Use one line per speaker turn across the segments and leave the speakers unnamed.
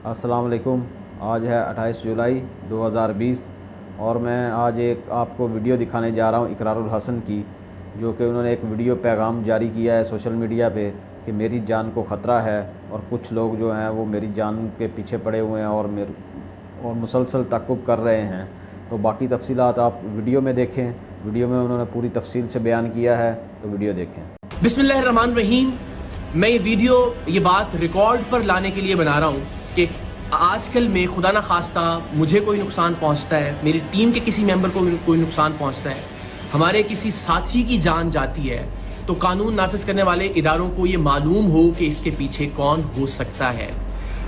अस्सलाम वालेकुम। आज है 28 जुलाई 2020 और मैं आज एक आपको वीडियो दिखाने जा रहा हूं इकरारुल हसन की, जो कि उन्होंने एक वीडियो पैगाम जारी किया है सोशल मीडिया पे कि मेरी जान को ख़तरा है और कुछ लोग जो हैं वो मेरी जान के पीछे पड़े हुए हैं और मुसलसल ताक़ुब कर रहे हैं। तो बाकी तफसीलात आप वीडियो में देखें। वीडियो में उन्होंने पूरी तफसील से बयान किया है, तो वीडियो देखें।
बिस्मिल्लाहिर्रहमानिर्रहीम। मैं ये बात रिकॉर्ड पर लाने के लिए बना रहा हूँ कि आजकल में खुदा ना खास्ता मुझे कोई नुकसान पहुँचता है, मेरी टीम के किसी मेंबर को कोई नुकसान पहुँचता है, हमारे किसी साथी की जान जाती है, तो कानून नाफिज करने वाले इदारों को ये मालूम हो कि इसके पीछे कौन हो सकता है।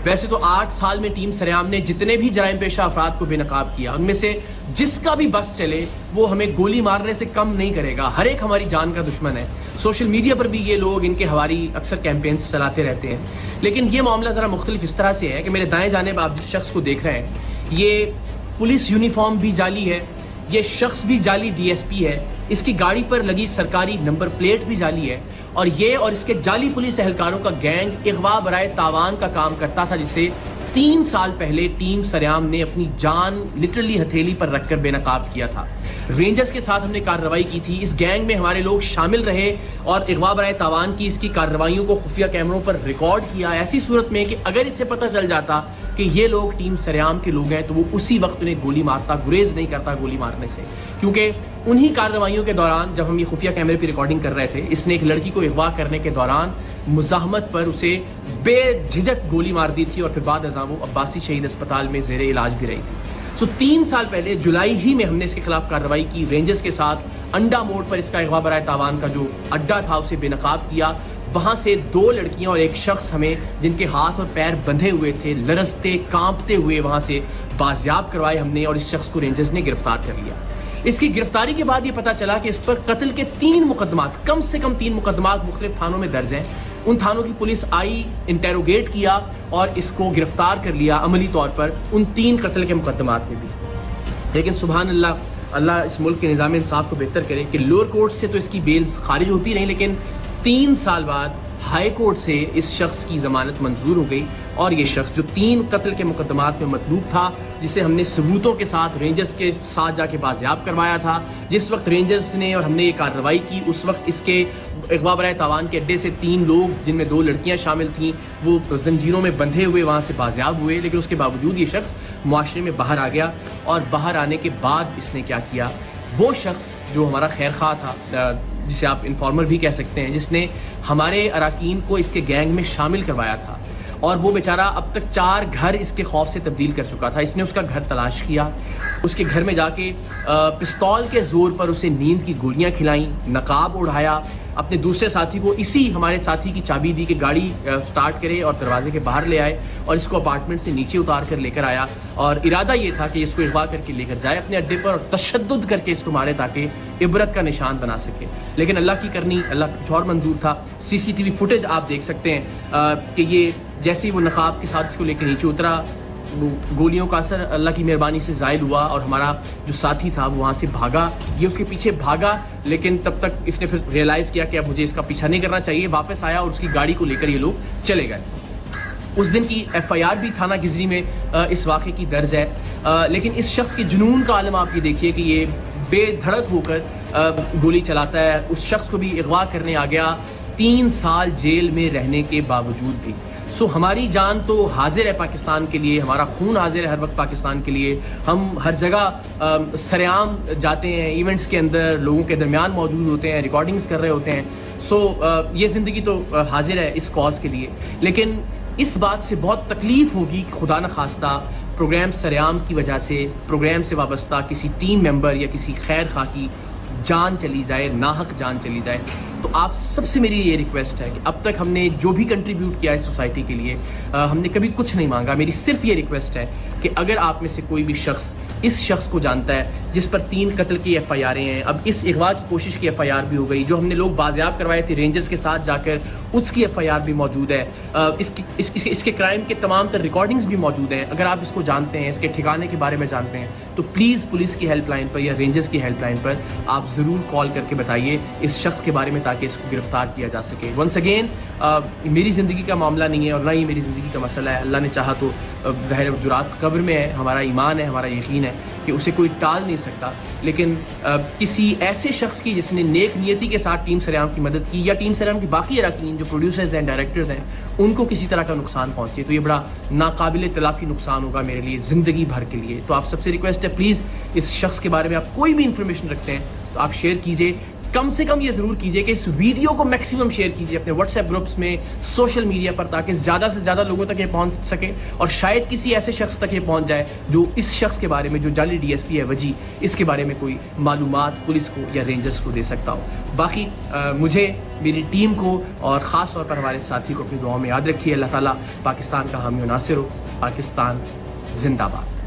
वैसे तो 8 साल में टीम सरेआम ने जितने भी जराइम पेशा अफराद को बेनकाब किया, उनमें से जिसका भी बस चले वो हमें गोली मारने से कम नहीं करेगा। हर एक हमारी जान का दुश्मन है। सोशल मीडिया पर भी ये लोग इनके हवारी अक्सर कैंपेन्स चलाते रहते हैं। लेकिन ये मामला ज़रा मुख्तलिफ इस तरह से है कि मेरे दाएं जानिब आप जिस शख्स को देख रहे हैं, ये पुलिस यूनिफॉर्म भी जाली है, ये शख्स भी जाली DSP है, इसकी गाड़ी पर लगी सरकारी नंबर प्लेट भी जाली है, और ये और इसके जाली पुलिस एहलकारों का गैंग इगवा बराए तावान का काम करता था, जिसे 3 साल पहले टीम सरेआम ने अपनी जान लिटरली हथेली पर रखकर बेनकाब किया था। रेंजर्स के साथ हमने कार्रवाई की थी। इस गैंग में हमारे लोग शामिल रहे और इगवा बराए तावान की इसकी कार्रवाइयों को खुफिया कैमरों पर रिकॉर्ड किया, ऐसी सूरत में कि अगर इससे पता चल जाता कि ये लोग टीम सरेआम के लोग हैं तो वो उसी वक्त उन्हें गोली मारता, गुरेज नहीं करता गोली मारने से। क्योंकि उन्हीं कार्रवाइयों के दौरान जब हम ये खुफिया कैमरे की रिकॉर्डिंग कर रहे थे, इसने एक लड़की को अगवा करने के दौरान मुजाहमत पर उसे बेझिझक गोली मार दी थी और फिर बाद अज़ां वो अब्बासी शहीद अस्पताल में ज़ेरे इलाज भी रही थी। 3 साल पहले जुलाई ही में हमने इसके खिलाफ कार्रवाई की। रेंजर्स के साथ अंडा मोड़ पर इसका अगवा बराए तावान का जो अड्डा था उसे बेनकाब किया। वहां से 2 लड़कियां और एक शख्स हमें जिनके हाथ और पैर बंधे हुए थे, लरजते कांपते हुए वहां से बाजियाब करवाए हमने, और इस शख्स को रेंजर्स ने गिरफ्तार कर लिया। इसकी गिरफ्तारी के बाद ये पता चला कि इस पर कत्ल के 3 मुकदमात, कम से कम 3 मुकदमात मुख्तलिफ थानों में दर्ज हैं। उन थानों की पुलिस आई, इंटेरोगेट किया और इसको गिरफ्तार कर लिया अमली तौर पर उन 3 कत्ल के मुकदमात में भी। लेकिन सुभान अल्लाह, अल्लाह इस मुल्क के निज़ाम इंसाफ को बेहतर करे कि लोअर कोर्ट से तो इसकी बेल खारिज होती नहीं, लेकिन 3 साल बाद हाई कोर्ट से इस शख्स की जमानत मंजूर हो गई। और ये शख्स जो 3 कत्ल के मुकदमात में मतलूब था, जिसे हमने सबूतों के साथ रेंजर्स के साथ जाके बाजियाब करवाया था, जिस वक्त रेंजर्स ने और हमने ये कार्रवाई की उस वक्त इसके अगवा बराए तावान के अड्डे से 3 लोग जिनमें 2 लड़कियां शामिल थीं वो जंजीरों में बंधे हुए वहाँ से बाजियाब हुए। लेकिन उसके बावजूद ये शख्स मुआशरे में बाहर आ गया, और बाहर आने के बाद इसने क्या किया, वो शख्स जो हमारा खैर खा था, जिसे आप इन्फॉर्मर भी कह सकते हैं, जिसने हमारे अराकीन को इसके गैंग में शामिल करवाया था, और वो बेचारा अब तक 4 घर इसके खौफ से तब्दील कर चुका था। इसने उसका घर तलाश किया, उसके घर में जाके पिस्तौल के जोर पर उसे नींद की गोलियां खिलाई, नकाब उड़ाया, अपने दूसरे साथी को इसी हमारे साथी की चाबी दी कि गाड़ी स्टार्ट करे और दरवाजे के बाहर ले आए, और इसको अपार्टमेंट से नीचे उतार कर लेकर आया। और इरादा ये था कि इसको अगवा करके लेकर जाए अपने अड्डे पर और तशद्दुद करके इसको मारे ताकि इबरत का निशान बना सके। लेकिन अल्लाह की करनी, अल्लाह कुछ और मंजूर था। CCTV फुटेज आप देख सकते हैं कि ये जैसे ही वो नकाब के साथ इसको लेकर नीचे उतरा, वो गोलियों का असर अल्लाह की मेहरबानी से ज़ायल हुआ और हमारा जो साथी था वो वहाँ से भागा। ये उसके पीछे भागा, लेकिन तब तक इसने फिर रियलाइज़ किया कि अब मुझे इसका पीछा नहीं करना चाहिए। वापस आया और उसकी गाड़ी को लेकर ये लोग चले गए। उस दिन की FIR भी थाना गिजरी में इस वाक़े की दर्ज है। लेकिन इस शख्स के जुनून का आलम आप ये देखिए कि ये बेधड़क होकर गोली चलाता है। उस शख्स को भी अगवा करने आ गया 3 साल जेल में रहने के बावजूद भी। सो हमारी जान तो हाजिर है पाकिस्तान के लिए, हमारा खून हाजिर है हर वक्त पाकिस्तान के लिए। हम हर जगह सरेआम जाते हैं, इवेंट्स के अंदर लोगों के दरमियान मौजूद होते हैं, रिकॉर्डिंग्स कर रहे होते हैं। सो ये ज़िंदगी तो हाजिर है इस कॉज के लिए। लेकिन इस बात से बहुत तकलीफ होगी कि खुदा न खास्ता प्रोग्राम सरेआम की वजह से, प्रोग्राम से वाबस्ता किसी टीम मेंबर या किसी खैर खा की जान चली जाए, नाहक जान चली जाए। तो आप सबसे मेरी ये रिक्वेस्ट है कि अब तक हमने जो भी कंट्रीब्यूट किया है सोसाइटी के लिए, हमने कभी कुछ नहीं मांगा। मेरी सिर्फ ये रिक्वेस्ट है कि अगर आप में से कोई भी शख्स इस शख्स को जानता है जिस पर 3 कत्ल की FIR हैं। अब इस अगवा की कोशिश की FIR भी हो गई। जो हमने लोग बाजियाब करवाए थे रेंजर्स के साथ जाकर, उसकी FIR भी मौजूद है। इसके क्राइम के तमाम तर रिकॉर्डिंग्स भी मौजूद हैं। अगर आप इसको जानते हैं, इसके ठिकाने के बारे में जानते हैं, तो प्लीज़ पुलिस की हेल्पलाइन पर या रेंजर्स की हेल्पलाइन पर आप ज़रूर कॉल करके बताइए इस शख्स के बारे में, ताकि इसको गिरफ्तार किया जा सके। वंस अगेन, मेरी ज़िंदगी का मामला नहीं है और ना ही मेरी ज़िंदगी का मसला है। अल्लाह ने चाहा तो ज़ाहिर जुरात कब्र में है, हमारा ईमान है, हमारा यकीन है कि उसे कोई टाल नहीं सकता। लेकिन किसी ऐसे शख्स की जिसने नेक नियति के साथ टीम सरेआम की मदद की, या टीम सरेआम की बाकी अरकान जो प्रोड्यूसर्स हैं, डायरेक्टर्स हैं, उनको किसी तरह का नुकसान पहुंचे, तो ये बड़ा नाकाबिल तलाफ़ी नुकसान होगा मेरे लिए ज़िंदगी भर के लिए। तो आप सबसे रिक्वेस्ट है, प्लीज़ इस शख्स के बारे में आप कोई भी इंफॉर्मेशन रखते हैं तो आप शेयर कीजिए। कम से कम ये ज़रूर कीजिए कि इस वीडियो को मैक्सिमम शेयर कीजिए अपने व्हाट्सएप ग्रुप्स में, सोशल मीडिया पर, ताकि ज़्यादा से ज़्यादा लोगों तक ये पहुंच सके और शायद किसी ऐसे शख्स तक ये पहुंच जाए जो इस शख्स के बारे में, जो जाली DSP है वजी, इसके बारे में कोई मालूमात पुलिस को या रेंजर्स को दे सकता हो। बाकी मुझे, मेरी टीम को और ख़ास तौर पर हमारे साथी को अपनी दुआओं में याद रखिए। अल्लाह ताला पाकिस्तान का हामी और नासिर हो। पाकिस्तान जिंदाबाद।